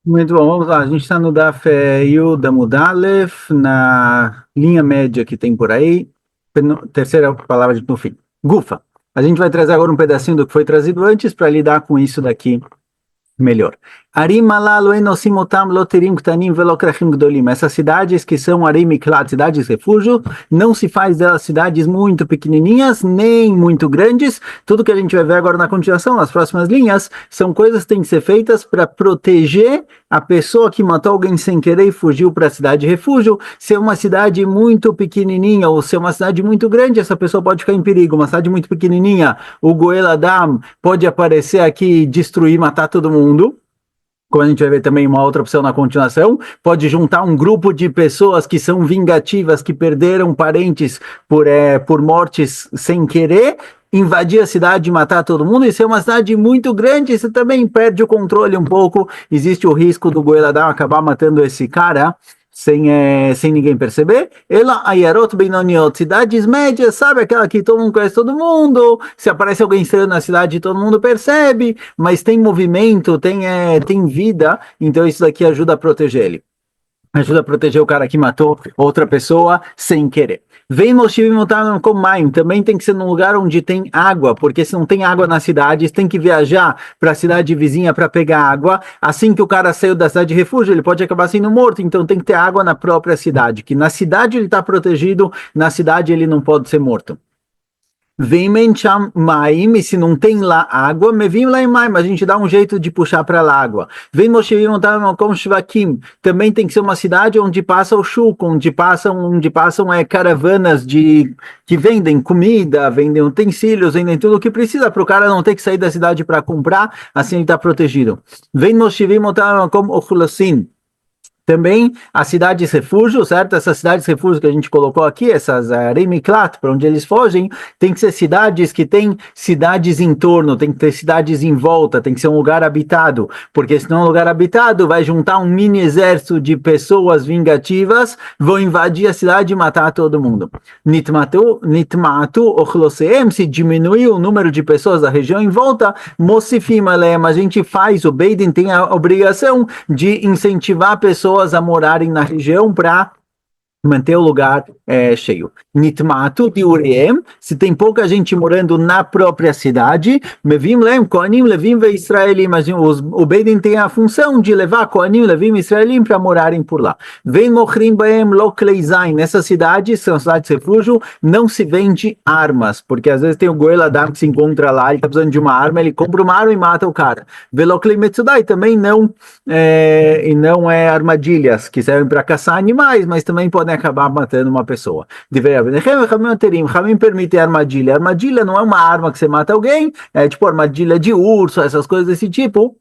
Muito bom, vamos lá. A gente está no Daf Yud Amud Aleph, na linha média que tem por aí, terceira palavra no fim. Gufa. A gente vai trazer agora um pedacinho do que foi trazido antes para lidar com isso daqui melhor. Arim alalo enosim otam loterim ktanim velokrachim gdolim. Essas cidades que são Arim Miklat, cidades refúgio, não se faz delas cidades muito pequenininhas, nem muito grandes. Tudo que a gente vai ver agora na continuação, nas próximas linhas, são coisas que têm que ser feitas para proteger a pessoa que matou alguém sem querer e fugiu para a cidade refúgio. Se é uma cidade muito pequenininha ou se é uma cidade muito grande, essa pessoa pode ficar em perigo. Uma cidade muito pequenininha, o Goel Adam pode aparecer aqui e destruir, matar todo mundo. Como a gente vai ver também uma outra opção na continuação, pode juntar um grupo de pessoas que são vingativas, que perderam parentes por mortes sem querer, invadir a cidade e matar todo mundo. E se é uma cidade muito grande, você também perde o controle um pouco. Existe o risco do Goeladão acabar matando esse cara sem ninguém perceber. Ela, Ayarot Benoniot, cidades médias, sabe? Aquela que todo mundo conhece todo mundo. Se aparece alguém estranho na cidade, todo mundo percebe, mas tem movimento, tem vida, então isso daqui ajuda a proteger ele. Ajuda a proteger o cara que matou outra pessoa sem querer. Vem Moshivim com Maim, também tem que ser num lugar onde tem água, porque se não tem água na cidade, tem que viajar para a cidade vizinha para pegar água. Assim que o cara saiu da cidade de refúgio, ele pode acabar sendo morto, então tem que ter água na própria cidade, que na cidade ele está protegido, na cidade ele não pode ser morto. Vem mencham maim, e se não tem lá água, me vim lá em maim, a gente dá um jeito de puxar para lá água. Vem Moshevim como Shvakim, também tem que ser uma cidade onde passa o shuk, onde passam caravanas que vendem comida, vendem utensílios, vendem tudo o que precisa para o cara não ter que sair da cidade para comprar, assim ele está protegido. Vem Moshevim como Ochulasim. Também as cidades refúgio, certo? Essas cidades refúgio que a gente colocou aqui, essas Remiklat, para onde eles fogem, tem que ser cidades que têm cidades em torno, tem que ter cidades em volta, tem que ser um lugar habitado, porque se não é um lugar habitado, vai juntar um mini exército de pessoas vingativas, vão invadir a cidade e matar todo mundo. Nitmatu Ochloseem, se diminuir o número de pessoas da região em volta, Mosifim Alem, a gente faz, o Beidin tem a obrigação de incentivar pessoas a morarem na região para manter o lugar cheio. Nitmatu diuriem, se tem pouca gente morando na própria cidade, mevim lem, koanim, levim ve israelim, o Beidin tem a função de levar koanim, levim, israelim para morarem por lá. Vem mochrim baem lokleizain, nessas cidades, são cidades de refúgio, não se vende armas, porque às vezes tem o Goel Adam que se encontra lá, ele está precisando de uma arma, ele compra uma arma e mata o cara. Veloklei metsudai também e não é armadilhas que servem para caçar animais, mas também podem acabar matando uma pessoa. Ramim permite armadilha. Armadilha não é uma arma que você mata alguém, é tipo armadilha de urso, essas coisas desse tipo.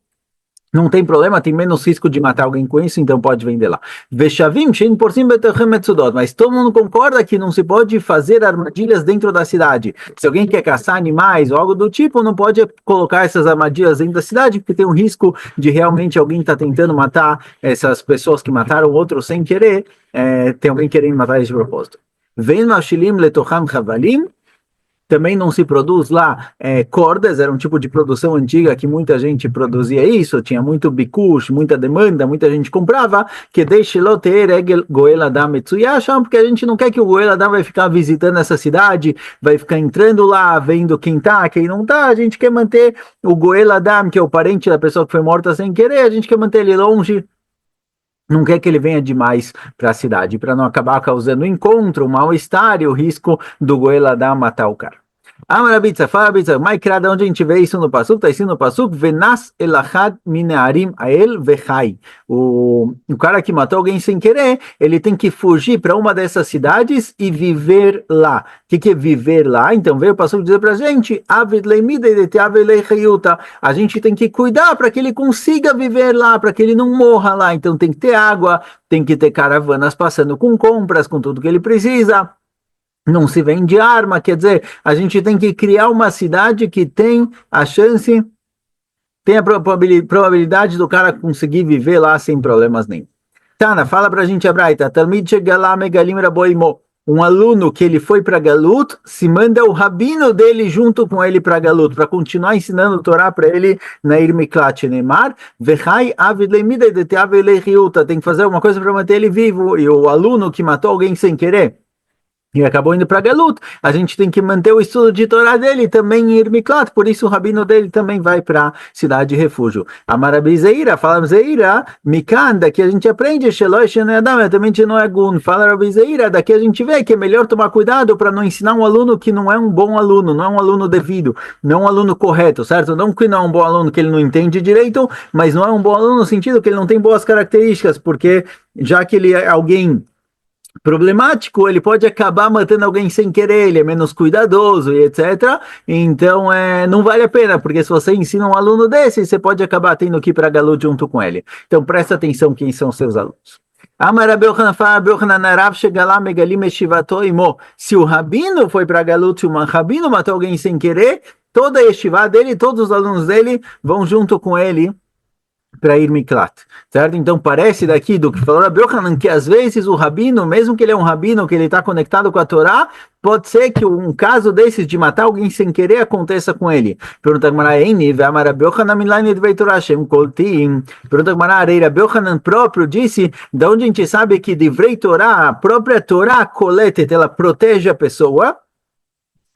Não tem problema, tem menos risco de matar alguém com isso, então pode vender lá. Veshavim, Shin por cima, mas todo mundo concorda que não se pode fazer armadilhas dentro da cidade. Se alguém quer caçar animais ou algo do tipo, não pode colocar essas armadilhas dentro da cidade, porque tem um risco de realmente alguém estar tentando matar essas pessoas que mataram outros sem querer, tem alguém querendo matar eles de propósito. Vem Mashilim letocham chavalim, também não se produz lá cordas, era um tipo de produção antiga que muita gente produzia isso, tinha muito bikush, muita demanda, muita gente comprava, que deixe lá ter Goel Adam Metsuyasham, porque a gente não quer que o Goel Adam vai ficar visitando essa cidade, vai ficar entrando lá, vendo quem tá, quem não tá, a gente quer manter o Goel Adam, que é o parente da pessoa que foi morta sem querer, a gente quer manter ele longe, não quer que ele venha demais para a cidade, para não acabar causando encontro, mal-estar e o risco do Goel Adam matar o cara. Amarabitza, fala Bitza, Maikrada, onde a gente vê isso no Pasuk, está escrito no Pasuk, Venas elachad minearim ael vechai. O cara que matou alguém sem querer, ele tem que fugir para uma dessas cidades e viver lá. O que é viver lá? Então veio o Pasuk dizer para a gente, a gente tem que cuidar para que ele consiga viver lá, para que ele não morra lá. Então tem que ter água, tem que ter caravanas passando com compras, com tudo que ele precisa. Não se vende arma, quer dizer, a gente tem que criar uma cidade que tem a chance, tem a probabilidade do cara conseguir viver lá sem problemas nenhum. Tana, fala pra gente a Braita. Talmid Shegalá Megalim Raboimo. um aluno que ele foi para Galut, se manda o rabino dele junto com ele para Galut, para continuar ensinando o Torá para ele na Irmiklat, Neymar, Vechai Avid Leimida de Teave Leihiuta, tem que fazer alguma coisa para manter ele vivo, e o aluno que matou alguém sem querer, e acabou indo para Galut, a gente tem que manter o estudo de Torá dele também em Irmiklat, por isso o rabino dele também vai para a cidade de refúgio. Amarabi Zeira, fala Zeira, Mikan, daqui a gente aprende, Sheloi Shenadam, também não é Gun, fala Rabi Zeira, daqui a gente vê que é melhor tomar cuidado para não ensinar um aluno que não é um bom aluno, não é um aluno devido, não é um aluno correto, certo? Não que não é um bom aluno que ele não entende direito, mas não é um bom aluno no sentido que ele não tem boas características, porque já que ele é alguém problemático, ele pode acabar matando alguém sem querer, ele é menos cuidadoso e etc. Então, não vale a pena, porque se você ensina um aluno desse, você pode acabar tendo que ir para Galut junto com ele. Então, presta atenção quem são seus alunos. Se o rabino foi para Galut e o rabino matou alguém sem querer, toda a yeshiva dele, todos os alunos dele vão junto com ele para ir miklat, certo? Então parece daqui do que falou Rabbi Yochanan que às vezes o rabino, mesmo que ele é um rabino, que ele está conectado com a Torá, pode ser que um caso desses de matar alguém sem querer aconteça com ele. Pergunta Gemara, Rabbi Yochanan milani dvei Torah shem koltim. Pergunta Gemara, Rabbi Yochanan próprio disse, de onde a gente sabe que divrei Torá, a própria Torá coletet, ela protege a pessoa,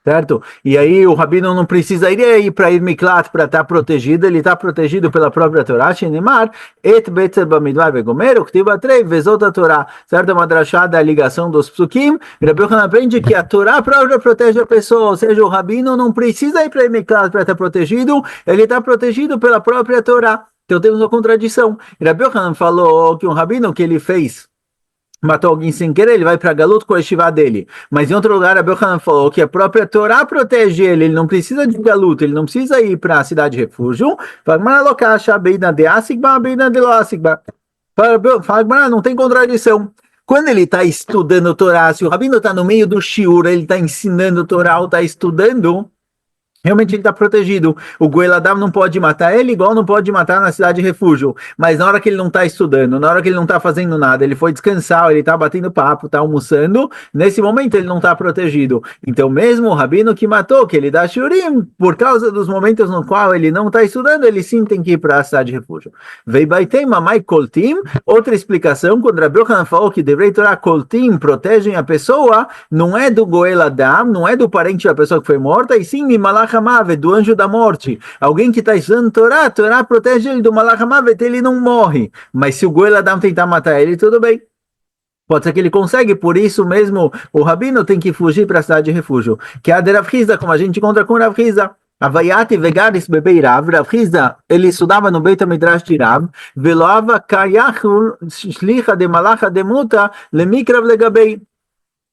certo? E aí o rabino não precisa ir para ir miklat para estar protegido, ele está protegido pela própria Torá, Shenemar, et betzer bamidbar vegomer, uktiva trei, vezot a Torá, certo? Uma drachada, a ligação dos psukim, Rabbi Yochanan aprende que a Torá própria protege a pessoa, ou seja, o rabino não precisa ir para ir miklat para estar protegido, ele está protegido pela própria Torá. Então temos uma contradição. Rabbi Yochanan falou que um rabino que ele fez matou alguém sem querer, ele vai para Galut com a yeshiva dele. Mas em outro lugar, a Yochanan falou que a própria Torá protege ele, ele não precisa de Galut, ele não precisa ir para a cidade de refúgio. Fala, não tem contradição. Quando ele está estudando Torá, se o rabino está no meio do shiur, ele está ensinando Torá ou está estudando, realmente ele está protegido. O Goel Adam não pode matar ele, igual não pode matar na cidade de refúgio. Mas na hora que ele não está estudando, na hora que ele não está fazendo nada, ele foi descansar, ele está batendo papo, está almoçando, nesse momento ele não está protegido. Então mesmo o rabino que matou, que ele dá shiurim, por causa dos momentos no qual ele não está estudando, ele sim tem que ir para a cidade de refúgio. Veibaitem mamai koltim, outra explicação, quando Rabbi Yochanan falou que deveria Torá koltim, protegem a pessoa, não é do Goel Adam, não é do parente da pessoa que foi morta, e sim Malach Hamavet, do anjo da morte. Alguém que está estudando Torá, Torá protege ele do Malach Hamavet, ele não morre. Mas se o Goel Adam tentar matar ele, tudo bem. Pode ser que ele consegue, por isso mesmo o rabino tem que fugir para a cidade de refúgio. Que é a de Rav Hizda, como a gente encontra com Rav Hizda. Avayati vegaris bebei Rav, Rav Hizda, ele estudava no Beit HaMidrash de Rav, veloava kayachul shlicha de Malach Demuta lemikrav legabei.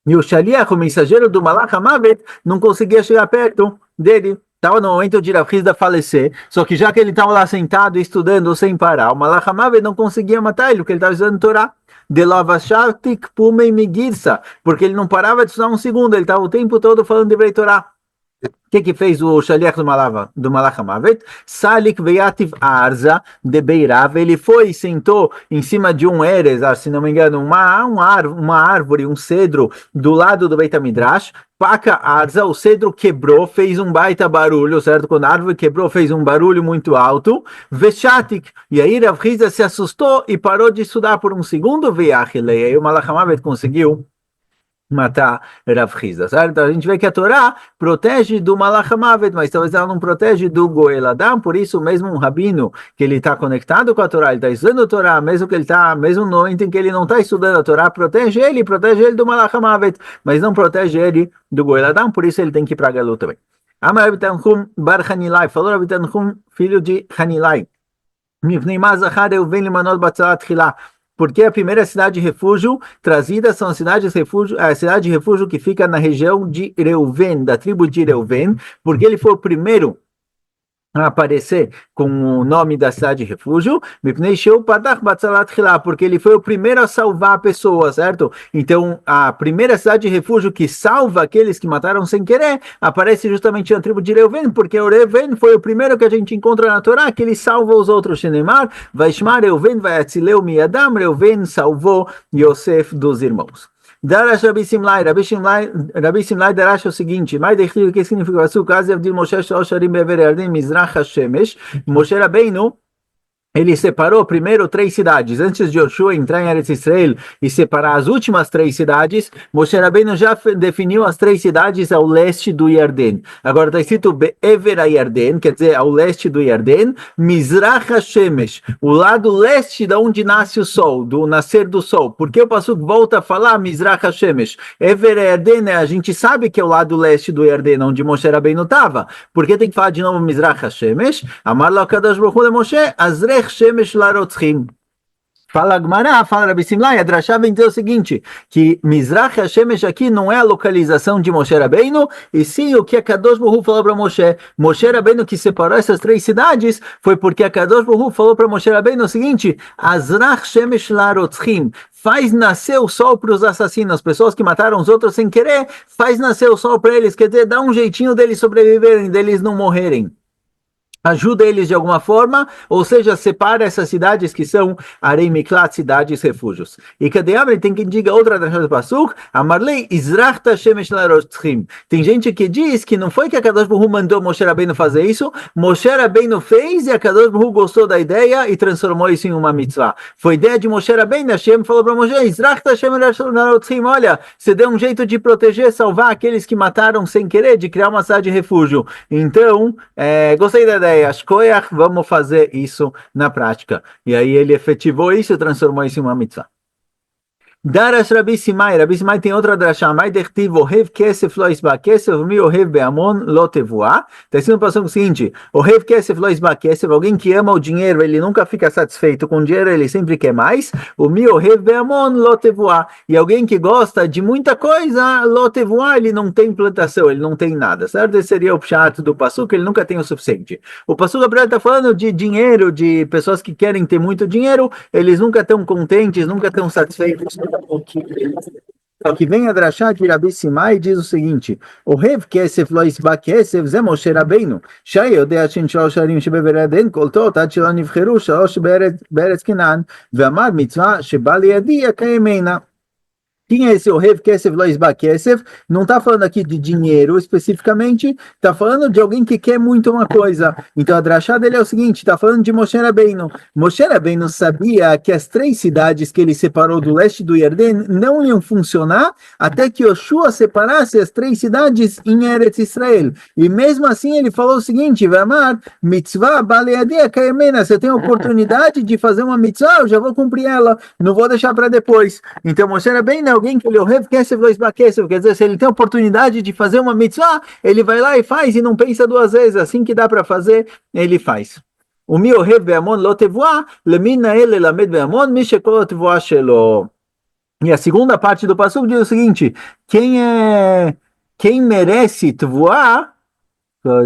E o Shaliach, o mensageiro do Malach Hamavet, não conseguia chegar perto dele. Estava no momento de Rav Hizda falecer, só que já que ele estava lá sentado estudando sem parar, o Malach Hamavet não conseguia matar ele, porque ele estava estudando Torá. De lavashatik pumei migirsa, porque ele não parava de estudar um segundo, ele estava o tempo todo falando de Torá. O que fez o Shaliach do Malach Hamavet? Salik veyativ arza de Beirav, ele foi e sentou em cima de um eres, se não me engano, uma árvore, um cedro, do lado do Beit HaMidrash. Paca arza, o cedro quebrou, fez um baita barulho, certo? Quando a árvore quebrou, fez um barulho muito alto. Veshatik, e aí Rav Hizda se assustou e parou de estudar por um segundo. Veachilei, e aí o Malach Hamavet conseguiu matar Rav Hizda, certo? Então a gente vê que a Torá protege do Malach Hamavet, mas talvez ela não protege do Goel Adam, por isso mesmo um rabino que ele está conectado com a Torá, ele está estudando a Torá, mesmo que ele está, mesmo no momento em que ele não está estudando a Torá, protege ele do Malach Hamavet, mas não protege ele do Goel Adam, por isso ele tem que ir para Galut também. Amar Rabbi Tanchum bar Hanilai, falou Rabbi Tanchum, filho de Hanilai, Mivnei Mazachar eu venho limanot batzalat chilá, porque a primeira cidade de refúgio trazida são as cidades de refúgio, a cidade de refúgio que fica na região de Reuven, da tribo de Reuven, porque ele foi o primeiro a aparecer com o nome da cidade de refúgio, porque ele foi o primeiro a salvar a pessoa, certo? Então, a primeira cidade de refúgio que salva aqueles que mataram sem querer, aparece justamente na tribo de Reuven, porque o Reuven foi o primeiro que a gente encontra na Torá, que ele salva os outros. Shenemar, vai chamar Reuven, vai atzileu miadam, Reuven salvou Yosef dos irmãos. Darash Rabi Simlai Darash é o seguinte, mais de que significa o pasuk? Azev de Moshe Shalosh Sharim Be'ever Yarden Mizrach HaShemesh. Moshe Rabbeinu, ele separou primeiro 3 cidades. Antes de Yoshua entrar em Eretz Israel e separar as últimas 3 cidades, Moshe Rabbeinu já definiu as 3 cidades ao leste do Yarden. Agora está escrito Be'ever Yarden, quer dizer, ao leste do Yarden, Mizrach HaShemesh, o lado leste de onde nasce o sol, do nascer do sol. Porque o pasuk volta a falar Mizrach HaShemesh? Ever Yarden, a gente sabe que é o lado leste do Yarden, onde Moshe Rabbeinu estava. Por que tem que falar de novo Mizrach HaShemesh? Amar lo HaKadosh Baruch Hu le Moshe, Azrech Shemesh larotzchim. Fala Agmará, fala Rabi Simlai, a Drashá vem dizer o seguinte, que Mizrach HaShemesh aqui não é a localização de Moshe Rabbeinu, e sim o que a Kadosh Baruch Hu falou para Moshe. Moshe Rabbeinu que separou essas 3 cidades foi porque a Kadosh Baruch Hu falou para Moshe Rabbeinu o seguinte, Azrach Shemesh larotzchim, faz nascer o sol para os assassinos, as pessoas que mataram os outros sem querer, faz nascer o sol para eles, quer dizer, dá um jeitinho deles sobreviverem, deles não morrerem. Ajuda eles de alguma forma, ou seja, separa essas cidades que são Arei Miklat, cidades refúgios. E cadê abre? Tem quem diga outra tradução do pasuk, Amarlei Izrachta Shemesh Larotzchim. Tem gente que diz que não foi que a Kadosh Baruch Hu mandou Moshe Rabbeinu fazer isso, Moshe Rabbeinu fez e a Kadosh Baruch Hu gostou da ideia e transformou isso em uma mitzvah. Foi ideia de Moshe Rabbeinu, Hashem falou para Moshe, Izrachta Shemesh Larotzchim, olha, você deu um jeito de proteger, salvar aqueles que mataram sem querer, de criar uma cidade de refúgio. Então, gostei da ideia. Vamos fazer isso na prática. E aí ele efetivou isso e transformou isso em uma mitzvah. Darash Rabi Simai tem outra drashá, mai dertiv ohev kesef lo isba kesef, mi ohev be'amon lo tevuah. Está escrito no passo seguinte, ohev kesef lo isba kesef, alguém que ama o dinheiro, ele nunca fica satisfeito com o dinheiro, ele sempre quer mais, o mi ohev be'amon lo tevuah, e alguém que gosta de muita coisa, lo tevuah, ele não tem plantação, ele não tem nada, certo? Esse seria o pshat do passo, que ele nunca tem o suficiente. O passo Gabriel está falando de dinheiro, de pessoas que querem ter muito dinheiro, eles nunca estão contentes, nunca estão satisfeitos. Só que vem a drachá de Rabi Simai e diz o seguinte, o Rev Kesef lo isba Kesef ze Moshe Rabbeinu, shai yodea shin shalosh sharim shebe'ever Yarden koltot ad shelo nivcheru shalosh be'eretz Kenan ve'amar mitzvah sheba liadi yakayemena. Quem é esse Ohev Kesef Lo Isba Kesef? Não está falando aqui de dinheiro especificamente, está falando de alguém que quer muito uma coisa. Então a drachá dele é o seguinte, está falando de Moshe Rabbeinu. Moshe Rabbeinu sabia que as 3 cidades que ele separou do leste do Yarden não iam funcionar até que Yoshua separasse as 3 cidades em Eretz Israel. E mesmo assim ele falou o seguinte, Vamar, mitzvah baleadia kaemena, se eu tenho oportunidade de fazer uma mitzvah, eu já vou cumprir ela, não vou deixar para depois. Então Moshe Rabbeinu alguém que ele quer dizer, se ele tem oportunidade de fazer uma mitzvah, ele vai lá e faz e não pensa 2 vezes, assim que dá para fazer, ele faz. O mi ohev be'amon lo tevuah, lemina ele lamed be'amon, mi shekol tevuah shelo. E a segunda parte do pasuk diz o seguinte, quem merece tevuah,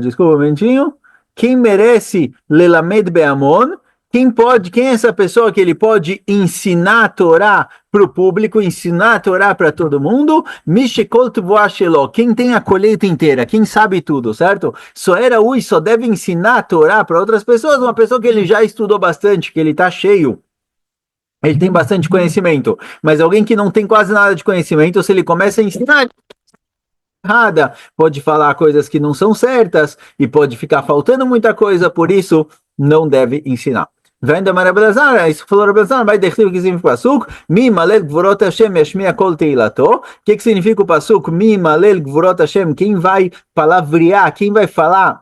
desculpa um momentinho, quem merece lelamed be'amon, quem é essa pessoa que ele pode ensinar a Torá para o público, ensinar a Torá para todo mundo? Mishekol Tevuah Shelo, quem tem a colheita inteira, quem sabe tudo, certo? Só deve ensinar a Torá para outras pessoas, uma pessoa que ele já estudou bastante, que ele está cheio. Ele tem bastante conhecimento, mas alguém que não tem quase nada de conhecimento, se ele começa a ensinar errada, pode falar coisas que não são certas e pode ficar faltando muita coisa, por isso não deve ensinar. Vem da Marabelazar, isso falou Rabelazar, vai descrever o que significa o pasuk, mi malel gvorot Hashem yashmiya kol teilato. O que significa o pasuk? Mi malel gvorot Hashem, quem vai palavrear, quem vai falar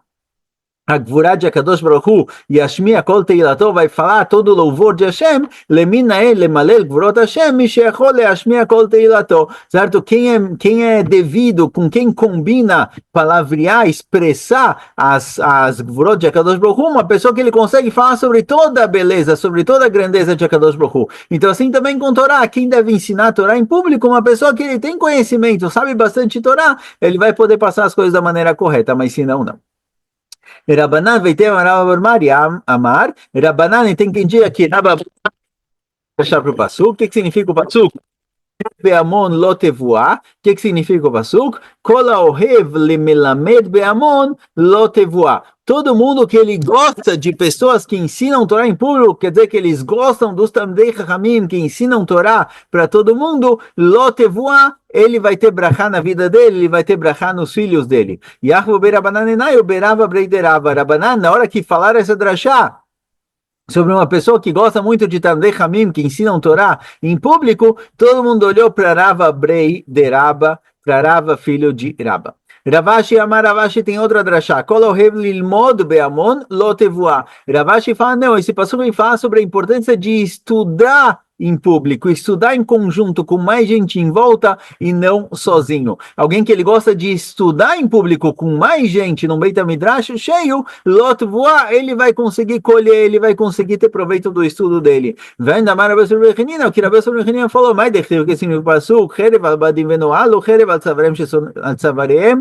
a Gvurá de Akadosh Baruch Hu, Yashmiya Kol Teilato, vai falar todo o louvor de Hashem, Lemina Lemalel Gvurot Hashem, Mishechol Yashmiya Kol Teilato, certo? Quem é devido, com quem combina palavrear, expressar as Gvurot de Akadosh Baruch Hu, uma pessoa que ele consegue falar sobre toda a beleza, sobre toda a grandeza de Akadosh Baruch Hu. Então assim também com Torá, quem deve ensinar a Torá em público, uma pessoa que ele tem conhecimento, sabe bastante Torá, ele vai poder passar as coisas da maneira correta, mas se não, não. Rabanan veitem Amar, Rabanan tem quem diga que deixar para o pasuk. O que significa o pasuk? Be'amon lo tevuah. O que significa o pasuk? Kol haohev lemelamed be'amon lo tevuah. Todo mundo que ele gosta de pessoas que ensinam Torá em público, quer dizer que eles gostam dos Tamdei Chachamim, que ensinam Torá para todo mundo, lo tevuah, ele vai ter brachá na vida dele, ele vai ter brachá nos filhos dele. Yahvu berabanan enai, berava breiderava. Rabanan, na hora que falar essa drachá, sobre uma pessoa que gosta muito de Talmidei Hamim, que ensinam Torá em público, todo mundo olhou para Rava Brei de Raba, para Rava, filho de Raba. Ravashi Amar Ravashi tem outra drachá. Kol ohev lilmod be'amon lo tevuah. Ravashi fala, não, esse passuco fala sobre a importância de estudar em público, estudar em conjunto com mais gente em volta e não sozinho. Alguém que ele gosta de estudar em público com mais gente num Beit HaMidrash cheio, lot voar, ele vai conseguir colher, ele vai conseguir ter proveito do estudo dele. Vem da Mara Besur Bechenina, o que Rabbi Besur Bechenina falou, mas deixa que significa pasuk, Cherev al-Badim venoalo, Cherev al-Tzavarei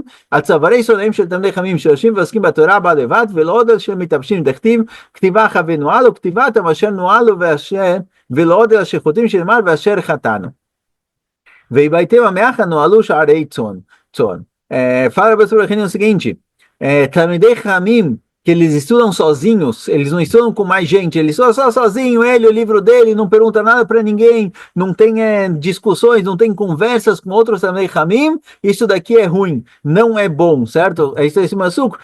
sonem shel Tamdei Chamim sheyoshim ועוסקים בתורה בד בבד ולא עוד על שמתלבשים דכתיב כתיבה חווה נועל וכתיבת אשר נועלו ואשר ולא עוד על שחוטים שנאמר ואשר חטאנו. ויבייתם עמך נועלו שערי צאן. Fala para o seguinte, Talmidei Chamim, que eles estudam sozinhos, eles não estudam com mais gente, eles estudam só sozinho, ele, o livro dele, não pergunta nada para ninguém, não tem discussões, não tem conversas com outros Talmidei Chamim, isso daqui é ruim, não é bom, certo? É isso esse maçuco.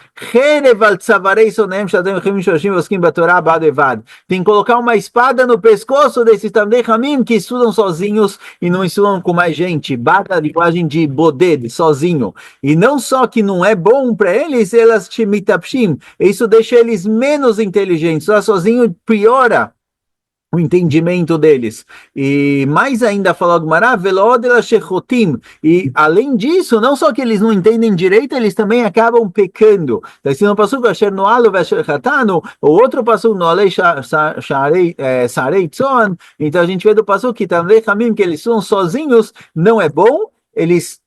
Tem que colocar uma espada no pescoço desses Talmidei Chamim que estudam sozinhos e não estudam com mais gente, bata a linguagem de boded, sozinho, e não só que não é bom para eles, elas mitapshim, isso deixa eles menos inteligentes, só sozinho piora o entendimento deles. E mais ainda, falou Agmará, e além disso, não só que eles não entendem direito, eles também acabam pecando. Então, se não passou com Asher Noalo, o outro passou no Alei Sarei Tzon, então a gente vê do passou que também que eles são sozinhos, não é bom, eles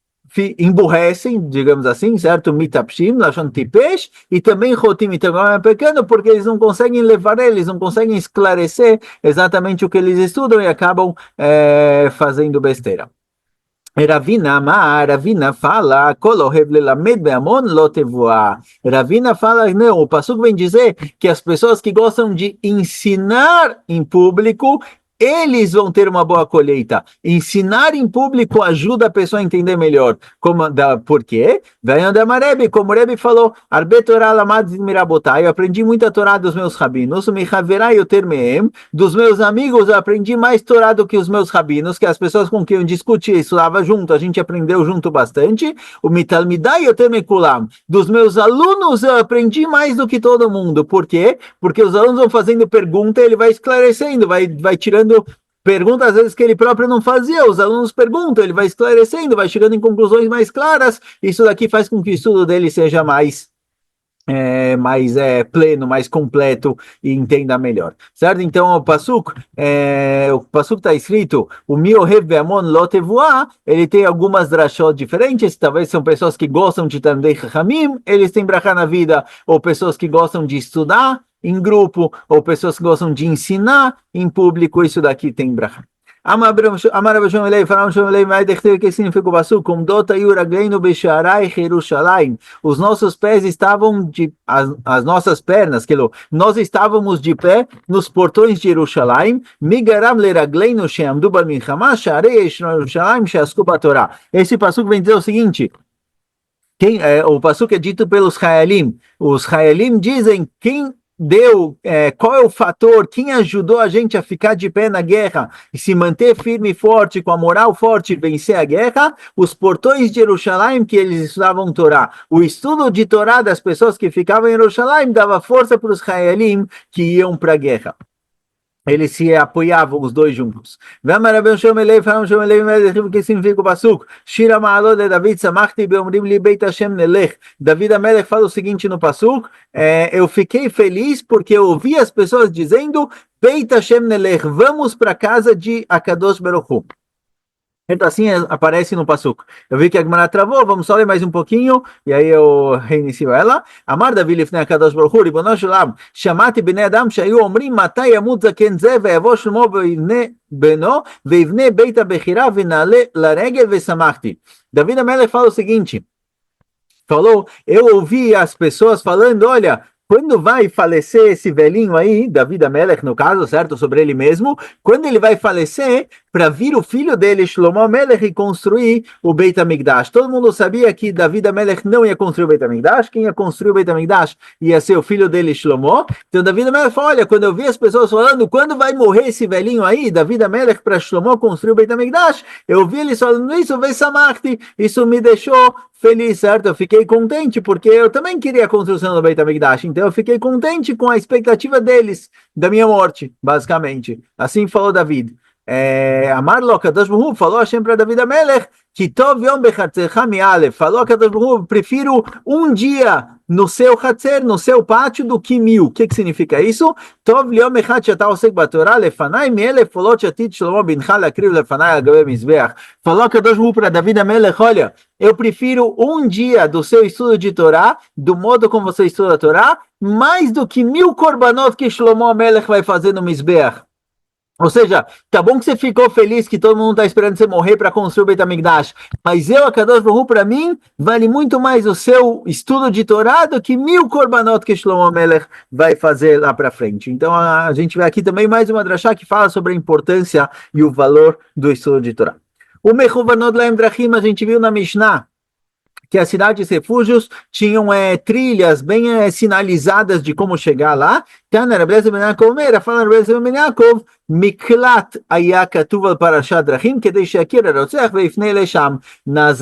emburrecem, digamos assim, certo? Mitapshim, lashon tipesh, e também chotim, e também pecando, porque eles não conseguem levar eles, não conseguem esclarecer exatamente o que eles estudam e acabam fazendo besteira. Ravina fala, Ravina fala, não, o passuco vem dizer que as pessoas que gostam de ensinar em público, eles vão ter uma boa colheita. Ensinar em público ajuda a pessoa a entender melhor. Por quê? Como o Rebbe falou, eu aprendi muita Torá dos meus rabinos, dos meus amigos eu aprendi mais Torá do que os meus rabinos, que as pessoas com quem eu discutia e estudava junto, a gente aprendeu junto bastante. O Mitalmidai eu temekulam, dos meus alunos eu aprendi mais do que todo mundo. Por quê? Porque os alunos vão fazendo pergunta, ele vai esclarecendo, vai tirando perguntas às vezes que ele próprio não fazia, os alunos perguntam, ele vai esclarecendo, vai chegando em conclusões mais claras, isso daqui faz com que o estudo dele seja mais pleno, mais completo e entenda melhor, certo? Então o pasuk está escrito, o miohev be'amon lo tevuah, ele tem algumas drashot diferentes, talvez são pessoas que gostam de Talmidei Chachamim, eles têm brachá na vida, ou pessoas que gostam de estudar em grupo, ou pessoas que gostam de ensinar em público, isso daqui tem brachá. Amar Bashom Elei, falaram Bashom Elei, mas o que significa o pasuk? Como dota yuragleinu besharai Yerushalayim. Os nossos pés estavam as nossas pernas, nós estávamos de pé nos portões de Jerusalém. Migaram leragleinu she'amdu b'milchama sharei Yerushalayim she'asku b'Torah. Esse pasuk vem dizer o seguinte. O pasuk é dito pelos Hayalim. Os Hayalim dizem qual é o fator, quem ajudou a gente a ficar de pé na guerra e se manter firme e forte, com a moral forte, vencer a guerra? Os portões de Jerusalém que eles estudavam Torá. O estudo de Torá das pessoas que ficavam em Jerusalém dava força para os Hayalim que iam para a guerra. Eles se apoiavam os dois juntos. O que significa o pasuk? Shira ma'alot de David samachti beomrim li beit Hashem nelech. David Amelech fala o seguinte no pasuk, eu fiquei feliz porque eu ouvi as pessoas dizendo Beit Hashem nelech, vamos para a casa de Akadosh Baruch Hu. Então assim aparece no passuco. Eu vi que a Gemara travou, vamos só ler mais um pouquinho, e aí eu reinicio ela. Amar Davi lifnei HaKadosh Baruch Hu, Ribono shel Olam, שמעתי בני אדם שהיו אומרים מתי ימות זקן זה ויבוא שלמה ויבנה בנו ויבנה בית הבכירה ונעלה לרגל ושמחתי. Davi Amelech fala o seguinte, falou, eu ouvi as pessoas falando, olha, quando vai falecer esse velhinho aí, Davi Amelech, no caso, certo, sobre ele mesmo, quando ele vai falecer, para vir o filho dele, Shlomo Amelech, e construir o Beit HaMikdash. Todo mundo sabia que Davi Amelech não ia construir o Beit HaMikdash, quem ia construir o Beit HaMikdash ia ser o filho dele, Shlomo. Então Davi Amelech falou, olha, quando eu vi as pessoas falando, quando vai morrer esse velhinho aí, Davi Amelech, para Shlomo construir o Beit HaMikdash, eu vi eles falando isso, Vesamachti, isso me deixou feliz, certo? Eu fiquei contente, porque eu também queria a construção do Beit HaMikdash, então eu fiquei contente com a expectativa deles, da minha morte, basicamente. Assim falou David. Amar lo Kadosh Baruch Hu, falou Hashem para David Amelech, que tov yom bechatzecha mi'alef, falou Kadosh Baruch Hu, prefiro um dia no seu chatzer, no seu pátio, do que 1000. O que significa isso? Tov yom echad shata osek batorah lefanai mi'elef folot shatit Shlomo bincha lakriv lefanai al gabe mizbeach. Falou Kadosh Baruch Hu para David Amelech, olha, eu prefiro um dia do seu estudo de Torá, do modo como você estuda a Torá, mais do que 1000 korbanot que Shlomo Amelech vai fazer no Mizbeach. Ou seja, tá bom que você ficou feliz que todo mundo está esperando você morrer para construir o Beit HaMikdash, mas eu, a Kadosh Baruch Hu, para mim, vale muito mais o seu estudo de Torá do que 1000 korbanot que Shlomo Melech vai fazer lá para frente. Então a gente vê aqui também mais uma drachá que fala sobre a importância e o valor do estudo de Torá. O Mechuvanot Lahem Drachim, a gente viu na Mishnah, que as cidades refúgios tinham trilhas bem sinalizadas de como chegar lá. Tana Rabbi Eliezer ben Yaakov Meira, fala Rabbi Eliezer ben Yaakov, Miklat היה כתוב על פרשת דרכים, כדי שיכיר הרוצח ויפנה לשם. Nas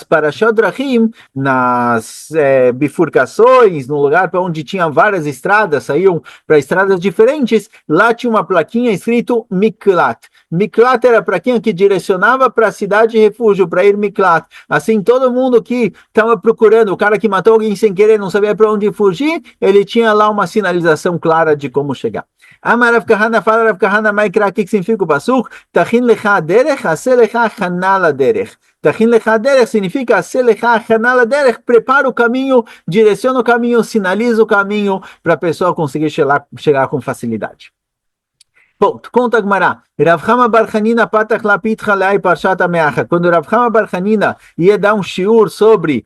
parashat drachim, nas bifurcações, no lugar para onde tinha várias estradas, saíam para estradas diferentes, lá tinha uma plaquinha escrito Miklat. Miklat era para quem que direcionava para a cidade de refúgio, para ir Miklat. Assim, todo mundo que estava procurando, o cara que matou alguém sem querer, não sabia para onde fugir, ele tinha lá uma sinalização clara de como chegar. Amar Rav Kahana, fala Rav Kahana, Maikra, o que significa o pasuk? Tachin lecha derech, ase lecha chanala derech. Tachin lecha derech significa ase lecha chanala derech, prepara o caminho, direciona o caminho, sinaliza o caminho para a pessoa conseguir chegar com facilidade. Ponto. Conta Gemara. Rav Chama bar Hanina patach lapit chalai parshat hameachar. Quando Rav Chama bar Hanina ia dar um shiur sobre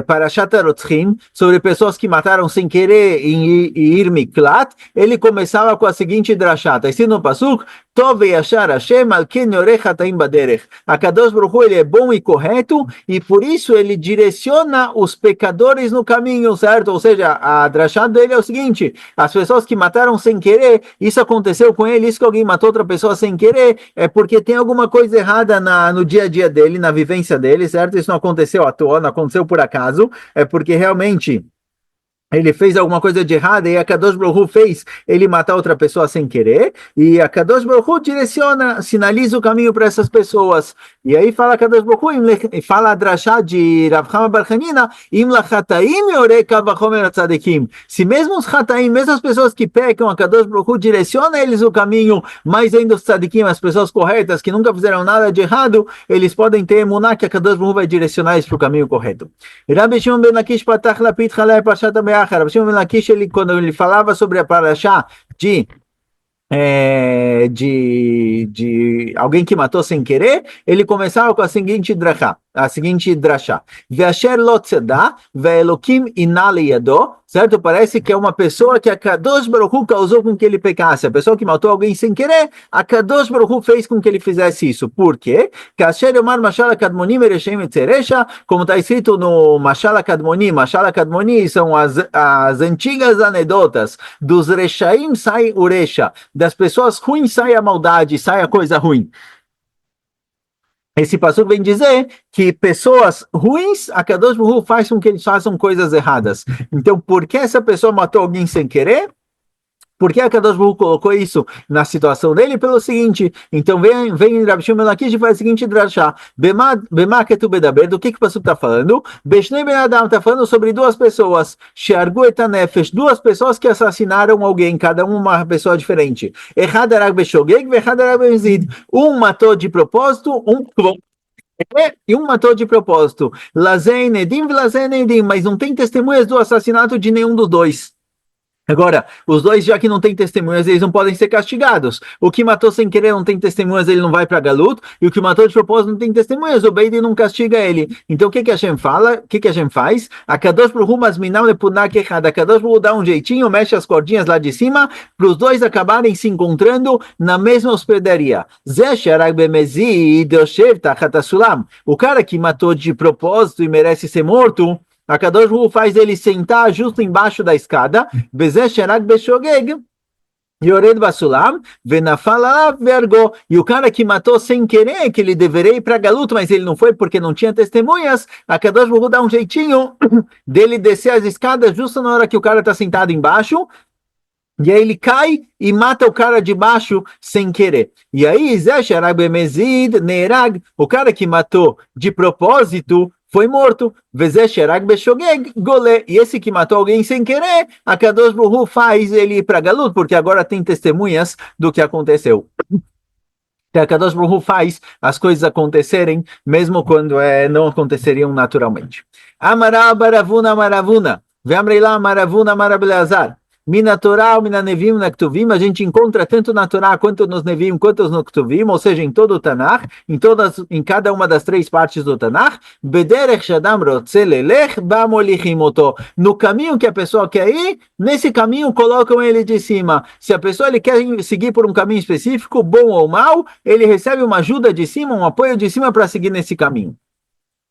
parashat harotzchim, sobre pessoas que mataram sem querer e ir miklat, ele começava com a seguinte drashá. Está escrito no pasuk, Tov yashar Hashem al ken yorech hataim baderech. A Kadosh Baruch Hu, ele é bom e correto, e por isso ele direciona os pecadores no caminho, certo? Ou seja, a drashá dele é o seguinte, as pessoas que mataram sem querer, isso aconteceu com ele, isso que alguém matou outra pessoa sem querer, é porque tem alguma coisa errada no dia a dia dele, na vivência dele, certo? Isso não aconteceu à toa, não aconteceu por acaso, é porque realmente ele fez alguma coisa de errado e a Kadosh Baruch Hu fez ele matar outra pessoa sem querer, e a Kadosh Baruch Hu direciona, sinaliza o caminho para essas pessoas. E aí fala a Kadosh Baruch Hu, fala a drashá de Rav Chama bar Hanina, im lachataim yoreka vachomer tzadikim. Se mesmo os chataim, mesmo as pessoas que pecam, a Kadosh Baruch Hu direciona eles o caminho, mais ainda os tzadikim, as pessoas corretas, que nunca fizeram nada de errado, eles podem ter emuná que a Kadosh Baruch Hu vai direcionar eles para o caminho correto. Rabbi Shimon ben Lakish patach lapit chalei parshat hameachar. Rabbi Shimon ben Lakish, quando ele falava sobre a parashá de alguém que matou sem querer, ele começava com a seguinte drachá. Ve'asher lo tzedá, ve'elokim ina liyado, certo? Parece que é uma pessoa que a Kadosh Baruch Hu causou com que ele pecasse. A pessoa que matou alguém sem querer, a Kadosh Baruch Hu fez com que ele fizesse isso. Por quê? Kasher yomar mashal kadmonim ereshem etzeresha, como está escrito no Mashal Kadmoni são as antigas anedotas dos reshaim sai o resha, das pessoas ruins sai a maldade, sai a coisa ruim. Esse passuco vem dizer que pessoas ruins, a Kadosh Baruch Hu faz com que eles façam coisas erradas. Então, por que essa pessoa matou alguém sem querer? Por que a Kadosh Baruch Hu colocou isso na situação dele? Pelo seguinte, então vem Rabi Shimon Lakish e faz o seguinte drashá, Bema ketu bedaber, do que o passuco está falando? Beshnei ben Adam está falando sobre duas pessoas, Sheargu et hanefesh, duas pessoas que assassinaram alguém, cada uma pessoa diferente. Echad harag beshogeg, vechad harag bemezid. Um matou de propósito, e um matou de propósito. Lazen edim, lazen edim, mas não tem testemunhas do assassinato de nenhum dos dois. Agora, os dois, já que não tem testemunhas, eles não podem ser castigados. O que matou sem querer não tem testemunhas, ele não vai para Galut. E o que matou de propósito não tem testemunhas, o Beidin não castiga ele. Então, o que que Hashem fala? O que que Hashem faz? A Kadosh Baruch Hu masminam lepunak echad. A Kadosh Baruch Hu dá um jeitinho, mexe as cordinhas lá de cima, para os dois acabarem se encontrando na mesma hospedaria. Zeh sharag bemezid yoshev tachat hasulam. O cara que matou de propósito e merece ser morto, a Kadosh Baruch Hu faz ele sentar justo embaixo da escada, Bezeh Sherag Beshogeg, Yored Basulam, Venafal alav vergo. E o cara que matou sem querer, que ele deveria ir para Galuto, mas ele não foi porque não tinha testemunhas, a Kadosh Baruch Hu dá um jeitinho dele descer as escadas justo na hora que o cara está sentado embaixo, e aí ele cai e mata o cara de baixo sem querer. E aí, Zeh Sherag Bemezid Neerag, o cara que matou de propósito, foi morto. E esse que matou alguém sem querer, a Kadosh Baruch Hu faz ele ir para Galut, porque agora tem testemunhas do que aconteceu. Então, a Kadosh Baruch Hu faz as coisas acontecerem, mesmo quando não aconteceriam naturalmente. Amara Baravuna Maravuna, Vemreila Maravuna Marabelazar. Mina Torah, Mina Nevim, na Ktuvim, a gente encontra tanto na Torá quanto nos Nevim, quanto no Ktuvim, ou seja, em todo o Tanakh, em cada uma das três partes do Tanakh, Bederech Shadam Rotze Lelech Bamolichim Oto. No caminho que a pessoa quer ir, nesse caminho colocam ele de cima. Se a pessoa ele quer seguir por um caminho específico, bom ou mau, ele recebe uma ajuda de cima, um apoio de cima para seguir nesse caminho.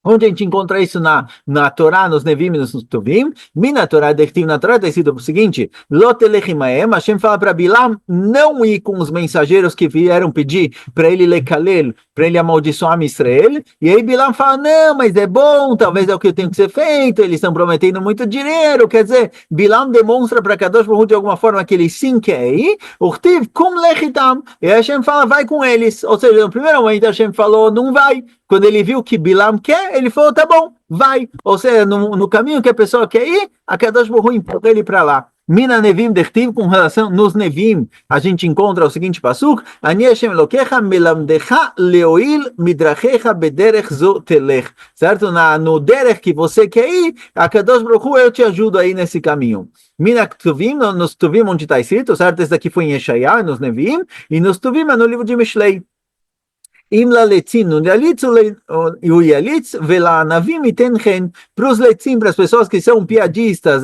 Onde a gente encontra isso na Torá, nos Nevim e nos Tuvim? Mina Torá, na Torá está escrito o seguinte, Lotelechimaem, Hashem fala para Bilam não ir com os mensageiros que vieram pedir para ele lekalel, para ele amaldiçoar Israel, e aí Bilam fala, não, mas é bom, talvez é o que eu tenho que ser feito, eles estão prometendo muito dinheiro, quer dizer, Bilam demonstra para Kadosh Baruch Hu de alguma forma que ele sim quer ir, Urtiv kum lechitam, e Hashem fala, vai com eles, ou seja, no primeiro momento Hashem falou, não vai, quando ele viu que Bilam quer, ele falou, tá bom, vai. Ou seja, no caminho que a pessoa quer ir, a Kadosh Baruch Hu empurra ele para lá. Mina Nevim Dechtiv, com relação nos Nevim, a gente encontra o seguinte passuk, Ani Hashem Elokecha melamdecha leoil midrachecha bederech zo telech. Certo? No derech que você quer ir, a Kadosh Baruch Hu, eu te ajudo aí nesse caminho. Mina Ktuvim, nos Tuvim onde está escrito, certo? Esse daqui foi em Yeshaya, nos Nevim, e nos Tuvim é no livro de Mishlei. Para os letzim, para as pessoas que são piadistas,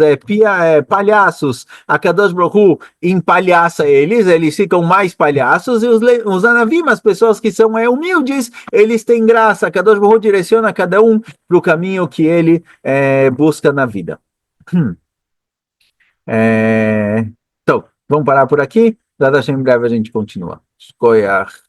palhaços, a Kadosh Baruch Hu empalhaça eles ficam mais palhaços, e os anavim, as pessoas que são humildes, eles têm graça, a Kadosh Baruch Hu direciona cada um para o caminho que ele busca na vida. Então, vamos parar por aqui, em breve a gente continua. Shkoyach.